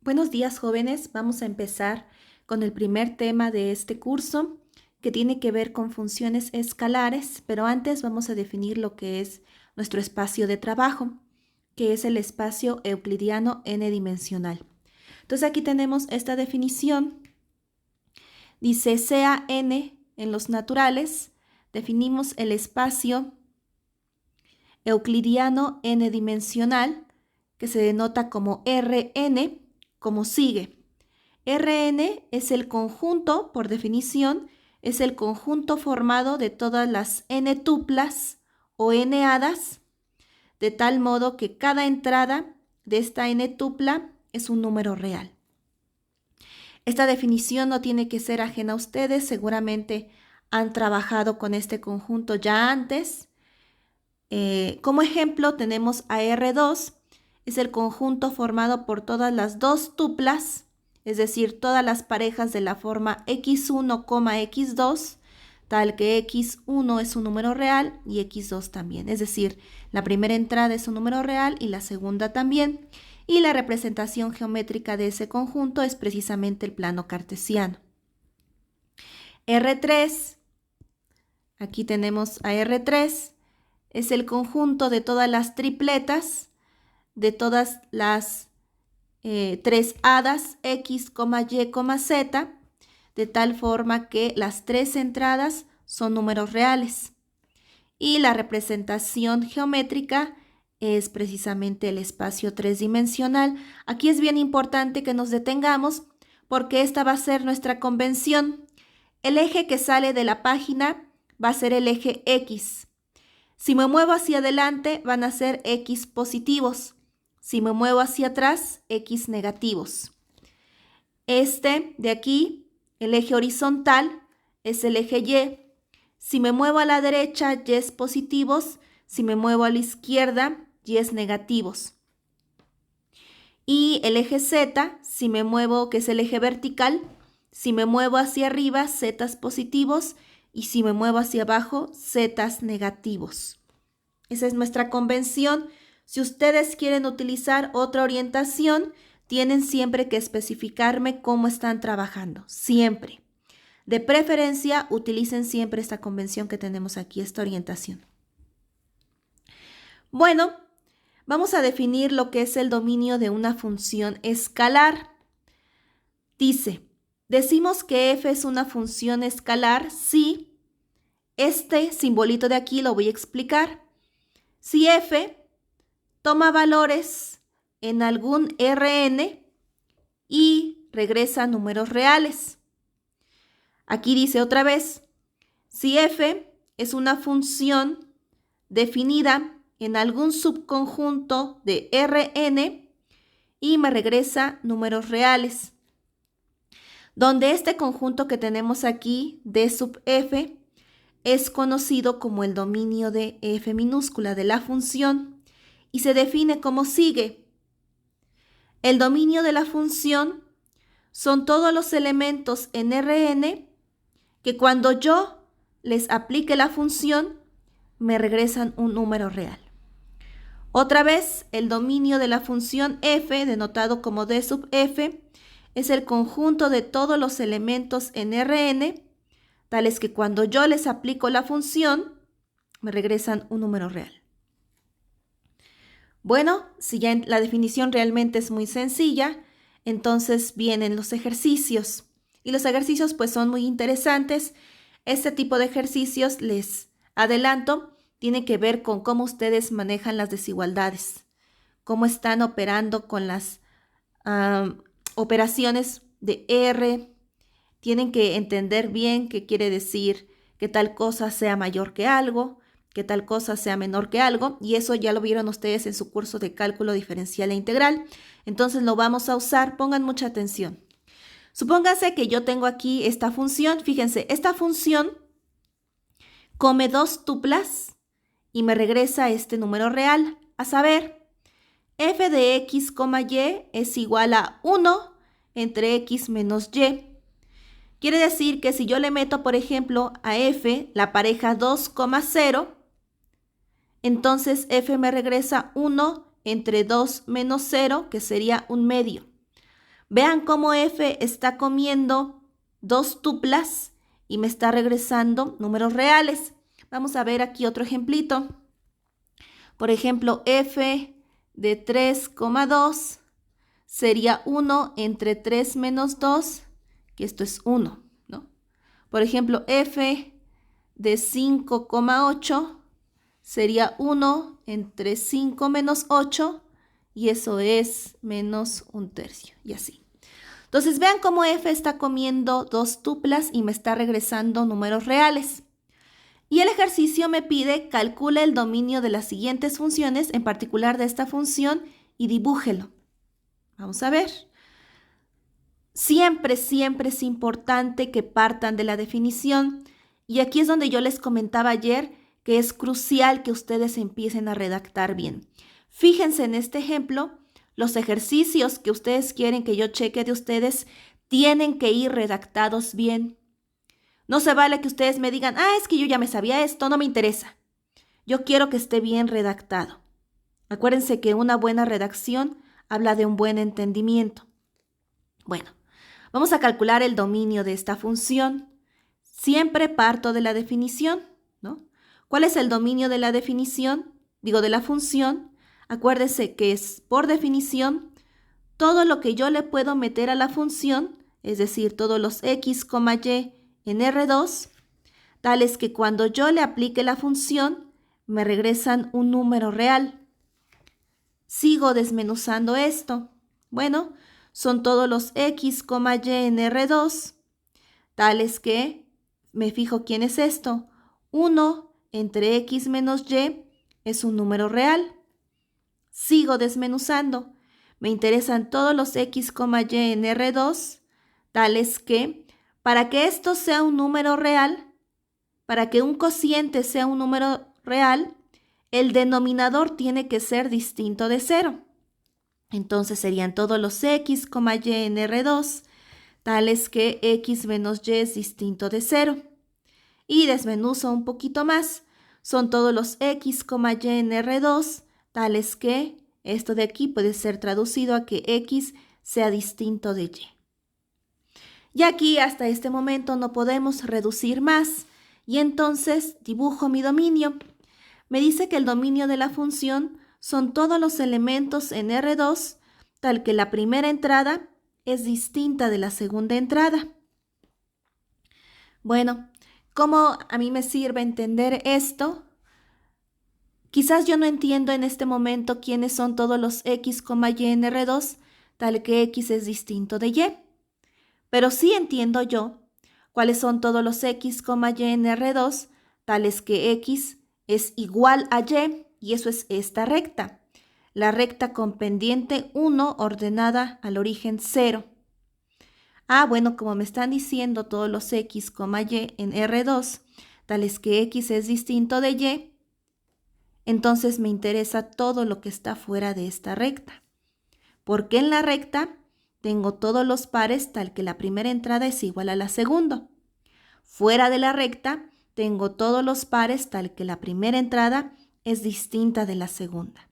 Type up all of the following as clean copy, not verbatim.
Buenos días, jóvenes. Vamos a empezar con el primer tema de este curso, que tiene que ver con funciones escalares, pero antes vamos a definir lo que es nuestro espacio de trabajo, que es el espacio euclidiano n-dimensional. Entonces aquí tenemos esta definición. Dice, sea n en los naturales, definimos el espacio euclidiano n-dimensional, que se denota como Rn, como sigue. Rn es el conjunto, por definición, es el conjunto formado de todas las n tuplas o n hadas, de tal modo que cada entrada de esta n tupla es un número real. Esta definición no tiene que ser ajena a ustedes, seguramente han trabajado con este conjunto ya antes. Como ejemplo tenemos a R2, es el conjunto formado por todas las dos tuplas, es decir, todas las parejas de la forma x1, x2, tal que x1 es un número real y x2 también. Es decir, la primera entrada es un número real y la segunda también. Y la representación geométrica de ese conjunto es precisamente el plano cartesiano. R3, aquí tenemos a R3, es el conjunto de todas las tripletas, de todas las tres hadas x, y, z, de tal forma que las tres entradas son números reales. Y la representación geométrica es precisamente el espacio tridimensional. Aquí es bien importante que nos detengamos porque esta va a ser nuestra convención. El eje que sale de la página va a ser el eje X. Si me muevo hacia adelante van a ser X positivos. Si me muevo hacia atrás, X negativos. Este de aquí, el eje horizontal, es el eje Y. Si me muevo a la derecha, Y es positivos. Si me muevo a la izquierda, Y es negativos. Y el eje Z, si me muevo, que es el eje vertical, si me muevo hacia arriba, Z positivos. Y si me muevo hacia abajo, Z negativos. Esa es nuestra convención. Si ustedes quieren utilizar otra orientación, tienen siempre que especificarme cómo están trabajando. Siempre. De preferencia, utilicen siempre esta convención que tenemos aquí, esta orientación. Bueno, vamos a definir lo que es el dominio de una función escalar. Dice, decimos que f es una función escalar si este simbolito de aquí lo voy a explicar. Si f toma valores en algún Rn y regresa números reales. Aquí dice otra vez, si f es una función definida en algún subconjunto de Rn y me regresa números reales, donde este conjunto que tenemos aquí, D sub f, es conocido como el dominio de f minúscula de la función y se define como sigue. El dominio de la función son todos los elementos en Rn que cuando yo les aplique la función me regresan un número real. Otra vez, el dominio de la función f, denotado como D sub f, es el conjunto de todos los elementos en Rn, tales que cuando yo les aplico la función, me regresan un número real. Bueno, si ya la definición realmente es muy sencilla, entonces vienen los ejercicios. Y los ejercicios pues son muy interesantes. Este tipo de ejercicios, les adelanto, tiene que ver con cómo ustedes manejan las desigualdades, cómo están operando con las operaciones de R. Tienen que entender bien qué quiere decir que tal cosa sea mayor que algo, que tal cosa sea menor que algo, y eso ya lo vieron ustedes en su curso de cálculo diferencial e integral. Entonces lo vamos a usar, pongan mucha atención. Supónganse que yo tengo aquí esta función, fíjense, esta función come dos tuplas y me regresa este número real, a saber, f de x, y es igual a 1 entre x menos y. Quiere decir que si yo le meto, por ejemplo, a f la pareja 2, 0, entonces f me regresa 1 entre 2 menos 0, que sería un medio. Vean cómo f está comiendo dos tuplas y me está regresando números reales. Vamos a ver aquí otro ejemplito. Por ejemplo, f de 3,2 sería 1 entre 3 menos 2, que esto es 1, ¿no? Por ejemplo, f de 5,8 sería 1 entre 5 menos 8, y eso es menos 1/3, y así. Entonces, vean cómo f está comiendo dos tuplas y me está regresando números reales. Y el ejercicio me pide calcule el dominio de las siguientes funciones, en particular de esta función, y dibújelo. Vamos a ver. Siempre, siempre es importante que partan de la definición. Y aquí es donde yo les comentaba ayer que es crucial que ustedes empiecen a redactar bien. Fíjense en este ejemplo, los ejercicios que ustedes quieren que yo cheque de ustedes tienen que ir redactados bien. No se vale que ustedes me digan, es que yo ya me sabía esto, no me interesa. Yo quiero que esté bien redactado. Acuérdense que una buena redacción habla de un buen entendimiento. Bueno, vamos a calcular el dominio de esta función. Siempre parto de la definición, ¿no? ¿Cuál es el dominio de la definición? De la función. Acuérdese que es, por definición, todo lo que yo le puedo meter a la función, es decir, todos los x, y en R2, tales que cuando yo le aplique la función, me regresan un número real. Sigo desmenuzando esto. Bueno, son todos los x, y en R2, tales que, me fijo quién es esto, 1 entre x menos y es un número real. Sigo desmenuzando. Me interesan todos los x, y en R2, tales que, para que esto sea un número real, para que un cociente sea un número real, el denominador tiene que ser distinto de 0. Entonces serían todos los x, y en R2, tales que x menos y es distinto de 0. Y desmenuzo un poquito más. Son todos los x, y en R2, tales que esto de aquí puede ser traducido a que x sea distinto de y. Y aquí hasta este momento no podemos reducir más. Y entonces dibujo mi dominio. Me dice que el dominio de la función son todos los elementos en R2, tal que la primera entrada es distinta de la segunda entrada. Bueno, ¿cómo a mí me sirve entender esto? Quizás yo no entiendo en este momento quiénes son todos los x, y en R2, tal que x es distinto de y. Pero sí entiendo yo cuáles son todos los x, y en R2, tales que x es igual a y eso es esta recta. La recta con pendiente 1 ordenada al origen 0. Bueno, como me están diciendo todos los x, y en R2, tales que x es distinto de y, entonces me interesa todo lo que está fuera de esta recta. Porque en la recta tengo todos los pares tal que la primera entrada es igual a la segunda. Fuera de la recta tengo todos los pares tal que la primera entrada es distinta de la segunda.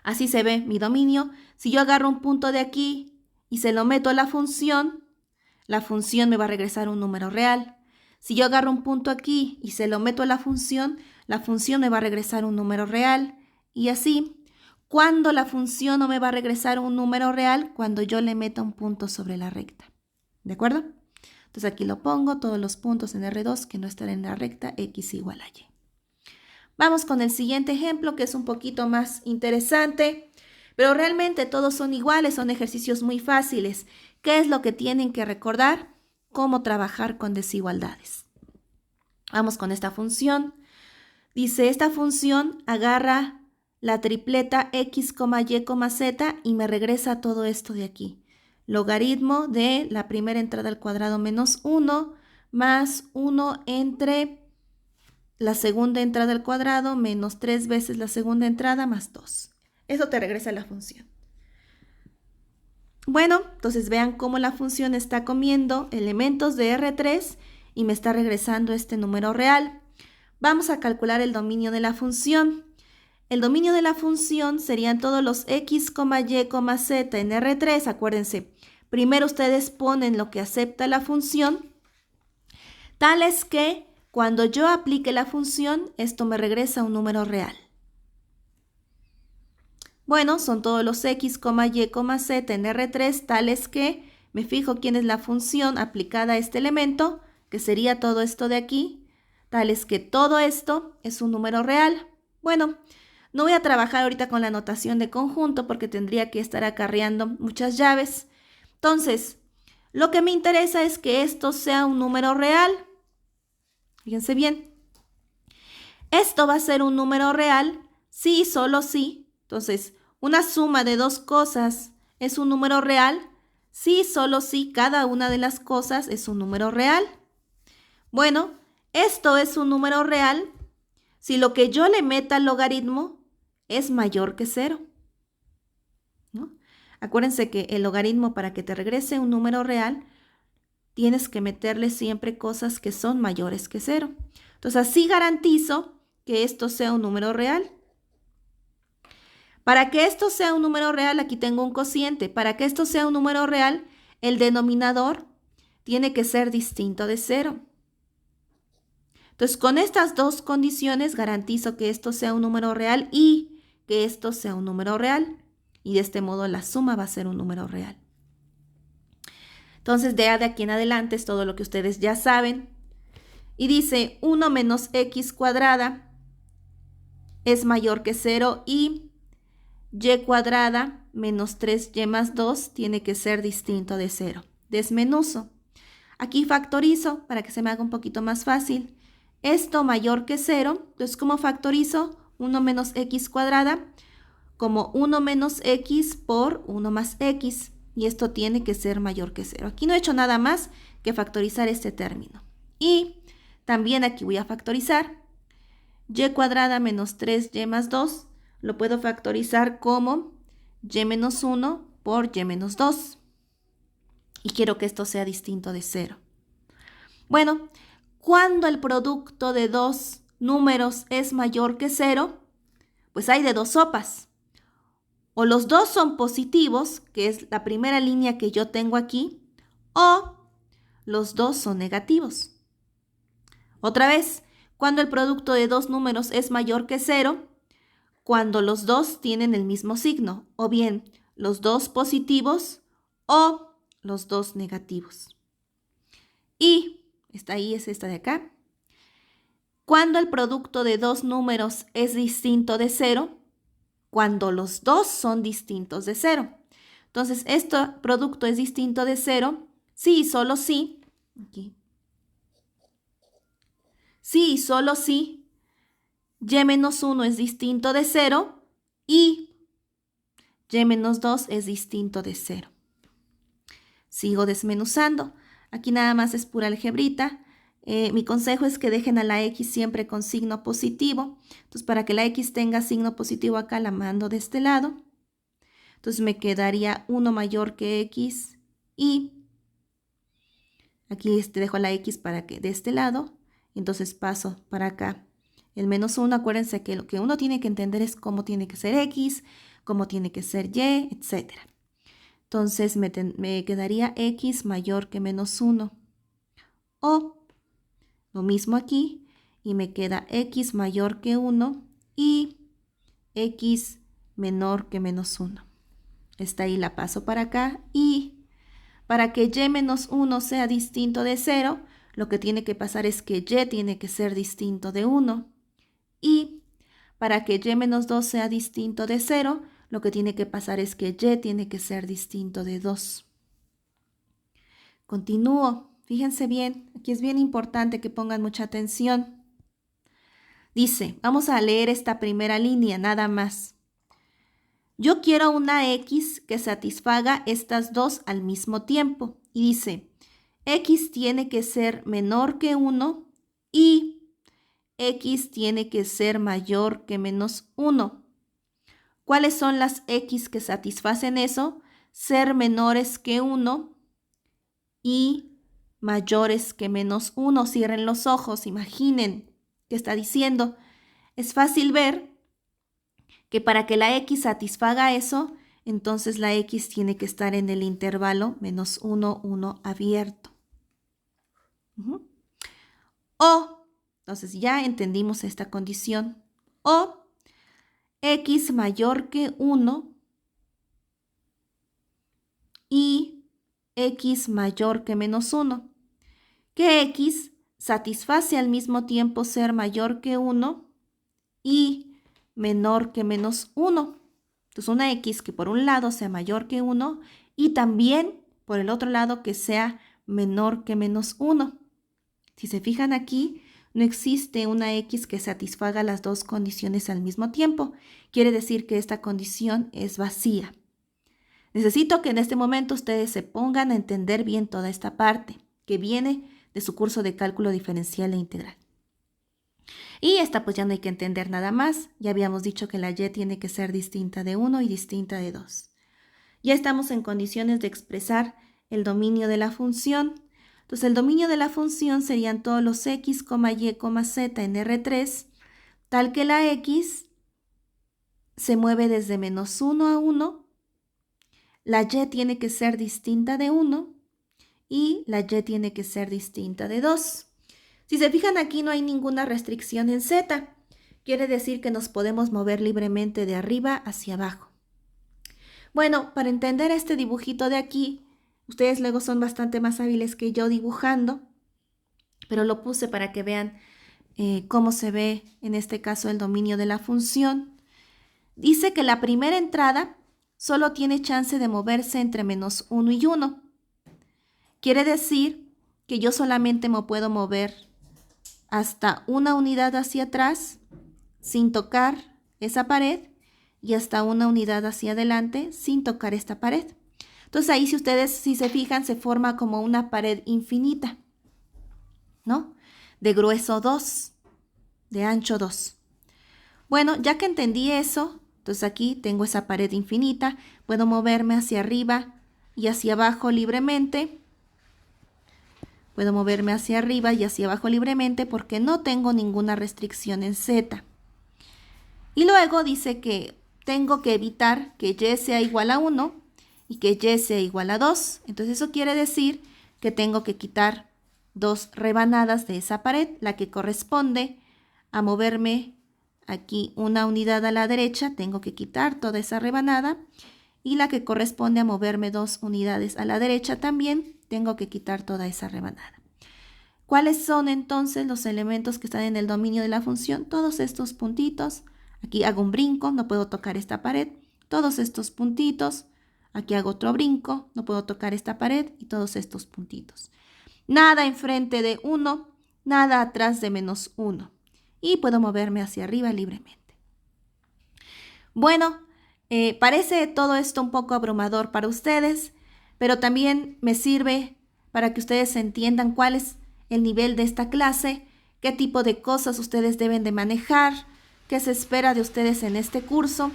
Así se ve mi dominio. Si yo agarro un punto de aquí y se lo meto a la función me va a regresar un número real. Si yo agarro un punto aquí y se lo meto a la función me va a regresar un número real. Y así, ¿cuándo la función no me va a regresar un número real? Cuando yo le meta un punto sobre la recta. ¿De acuerdo? Entonces aquí lo pongo, todos los puntos en R2 que no están en la recta, x igual a y. Vamos con el siguiente ejemplo, que es un poquito más interesante, pero realmente todos son iguales, son ejercicios muy fáciles. ¿Qué es lo que tienen que recordar? Cómo trabajar con desigualdades. Vamos con esta función. Dice, esta función agarra la tripleta x, y, z y me regresa todo esto de aquí. Logaritmo de la primera entrada al cuadrado menos 1 más 1 entre la segunda entrada al cuadrado menos 3 veces la segunda entrada más 2. Eso te regresa la función. Bueno, entonces vean cómo la función está comiendo elementos de R3 y me está regresando este número real. Vamos a calcular el dominio de la función. El dominio de la función serían todos los x, y, z en R3. Acuérdense, primero ustedes ponen lo que acepta la función, tal es que cuando yo aplique la función, esto me regresa un número real. Bueno, son todos los x, y, z en R3, tales que me fijo quién es la función aplicada a este elemento, que sería todo esto de aquí, tales que todo esto es un número real. Bueno, no voy a trabajar ahorita con la notación de conjunto porque tendría que estar acarreando muchas llaves. Entonces, lo que me interesa es que esto sea un número real. Fíjense bien. Esto va a ser un número real si y solo si. Entonces, una suma de dos cosas es un número real si y solo si cada una de las cosas es un número real. Bueno, esto es un número real si lo que yo le meta al logaritmo es mayor que 0. ¿No? Acuérdense que el logaritmo, para que te regrese un número real, tienes que meterle siempre cosas que son mayores que 0. Entonces, así garantizo que esto sea un número real. Para que esto sea un número real, aquí tengo un cociente. Para que esto sea un número real, el denominador tiene que ser distinto de 0. Entonces, con estas dos condiciones garantizo que esto sea un número real y que esto sea un número real. Y de este modo la suma va a ser un número real. Entonces, de aquí en adelante es todo lo que ustedes ya saben. Y dice 1 menos x cuadrada es mayor que 0 y y cuadrada menos 3y más 2 tiene que ser distinto de 0. Desmenuzo. Aquí factorizo para que se me haga un poquito más fácil. Esto mayor que 0, entonces ¿cómo factorizo? 1 menos x cuadrada como 1 menos x por 1 más x. Y esto tiene que ser mayor que 0. Aquí no he hecho nada más que factorizar este término. Y también aquí voy a factorizar. Y cuadrada menos 3y más 2 lo puedo factorizar como y menos 1 por y menos 2. Y quiero que esto sea distinto de 0. Bueno, cuando el producto de dos números es mayor que 0, pues hay de dos sopas. O los dos son positivos, que es la primera línea que yo tengo aquí, o los dos son negativos. Otra vez, cuando el producto de dos números es mayor que 0, cuando los dos tienen el mismo signo, o bien los dos positivos o los dos negativos. Y esta ahí es esta de acá. Cuando el producto de dos números es distinto de 0, cuando los dos son distintos de 0. Entonces, este producto es distinto de 0 si y solo si, aquí, si y solo si y menos 1 es distinto de 0 y y menos 2 es distinto de 0. Sigo desmenuzando. Aquí nada más es pura algebrita. Mi consejo es que dejen a la x siempre con signo positivo. Entonces, para que la x tenga signo positivo acá, la mando de este lado. Entonces, me quedaría 1 mayor que x y aquí dejo la x para que de este lado. Entonces, paso para acá. El menos 1, acuérdense que lo que uno tiene que entender es cómo tiene que ser x, cómo tiene que ser y, etc. Entonces, me quedaría x mayor que menos 1. O lo mismo aquí, y me queda x mayor que 1 y x menor que menos 1. Esta ahí la paso para acá y para que y menos 1 sea distinto de 0, lo que tiene que pasar es que y tiene que ser distinto de 1. Y para que y menos 2 sea distinto de 0, lo que tiene que pasar es que y tiene que ser distinto de 2. Continúo. Fíjense bien, aquí es bien importante que pongan mucha atención. Dice, vamos a leer esta primera línea nada más. Yo quiero una x que satisfaga estas dos al mismo tiempo. Y dice, x tiene que ser menor que 1 y x tiene que ser mayor que menos 1. ¿Cuáles son las x que satisfacen eso? Ser menores que 1 y mayores que menos 1. Cierren los ojos, imaginen qué está diciendo. Es fácil ver que para que la X satisfaga eso, entonces la X tiene que estar en el intervalo menos 1, 1 abierto. O, entonces ya entendimos esta condición. O X mayor que 1 y X mayor que menos 1. Que X satisface al mismo tiempo ser mayor que 1 y menor que menos 1. Entonces una X que por un lado sea mayor que 1 y también por el otro lado que sea menor que menos 1. Si se fijan aquí, no existe una X que satisfaga las dos condiciones al mismo tiempo. Quiere decir que esta condición es vacía. Necesito que en este momento ustedes se pongan a entender bien toda esta parte que viene de su curso de cálculo diferencial e integral. Y esta pues ya no hay que entender nada más. Ya habíamos dicho que la Y tiene que ser distinta de 1 y distinta de 2. Ya estamos en condiciones de expresar el dominio de la función. Entonces el dominio de la función serían todos los X, Y, Z en R3, tal que la X se mueve desde menos 1 a 1, la Y tiene que ser distinta de 1 y la Y tiene que ser distinta de 2. Si se fijan aquí no hay ninguna restricción en Z. Quiere decir que nos podemos mover libremente de arriba hacia abajo. Bueno, para entender este dibujito de aquí, ustedes luego son bastante más hábiles que yo dibujando, pero lo puse para que vean cómo se ve en este caso el dominio de la función. Dice que la primera entrada solo tiene chance de moverse entre menos 1 y 1. Quiere decir que yo solamente me puedo mover hasta una unidad hacia atrás sin tocar esa pared y hasta una unidad hacia adelante sin tocar esta pared. Entonces ahí si ustedes si se fijan se forma como una pared infinita, ¿no? De grueso 2, de ancho 2. Bueno, ya que entendí eso, entonces aquí tengo esa pared infinita, puedo moverme hacia arriba y hacia abajo libremente. Puedo moverme hacia arriba y hacia abajo libremente porque no tengo ninguna restricción en Z. Y luego dice que tengo que evitar que Y sea igual a 1 y que Y sea igual a 2. Entonces eso quiere decir que tengo que quitar 2 rebanadas de esa pared, la que corresponde a moverme aquí una unidad a la derecha, tengo que quitar toda esa rebanada, y la que corresponde a moverme 2 unidades a la derecha también, tengo que quitar toda esa rebanada. ¿Cuáles son entonces los elementos que están en el dominio de la función? Todos estos puntitos. Aquí hago un brinco, no puedo tocar esta pared. Todos estos puntitos. Aquí hago otro brinco, no puedo tocar esta pared y todos estos puntitos. Nada enfrente de 1, nada atrás de menos 1. Y puedo moverme hacia arriba libremente. Bueno, parece todo esto un poco abrumador para ustedes, pero también me sirve para que ustedes entiendan cuál es el nivel de esta clase, qué tipo de cosas ustedes deben de manejar, qué se espera de ustedes en este curso.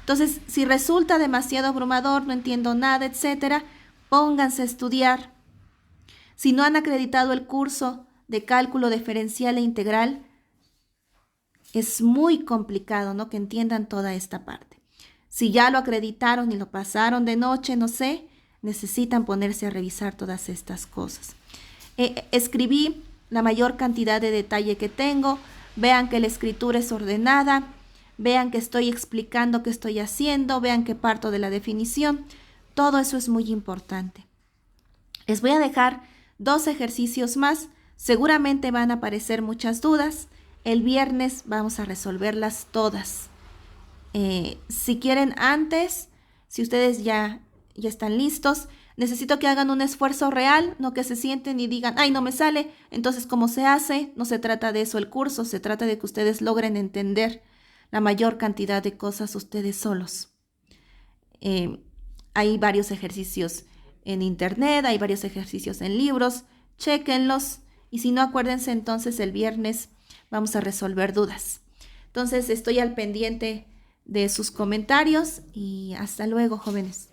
Entonces, si resulta demasiado abrumador, no entiendo nada, etcétera, pónganse a estudiar. Si no han acreditado el curso de cálculo diferencial e integral, es muy complicado, ¿no? Que entiendan toda esta parte. Si ya lo acreditaron y lo pasaron de noche, no sé, necesitan ponerse a revisar todas estas cosas. Escribí la mayor cantidad de detalle que tengo. Vean que la escritura es ordenada. Vean que estoy explicando qué estoy haciendo. Vean que parto de la definición. Todo eso es muy importante. Les voy a dejar 2 ejercicios más. Seguramente van a aparecer muchas dudas. El viernes vamos a resolverlas todas. Si quieren antes, si ustedes ya están listos, necesito que hagan un esfuerzo real, no que se sienten y digan, ay, no me sale, entonces ¿cómo se hace? No se trata de eso el curso, se trata de que ustedes logren entender la mayor cantidad de cosas ustedes solos. Hay varios ejercicios en internet, hay varios ejercicios en libros, chéquenlos y si no, acuérdense entonces el viernes vamos a resolver dudas. Entonces estoy al pendiente de sus comentarios y hasta luego, jóvenes.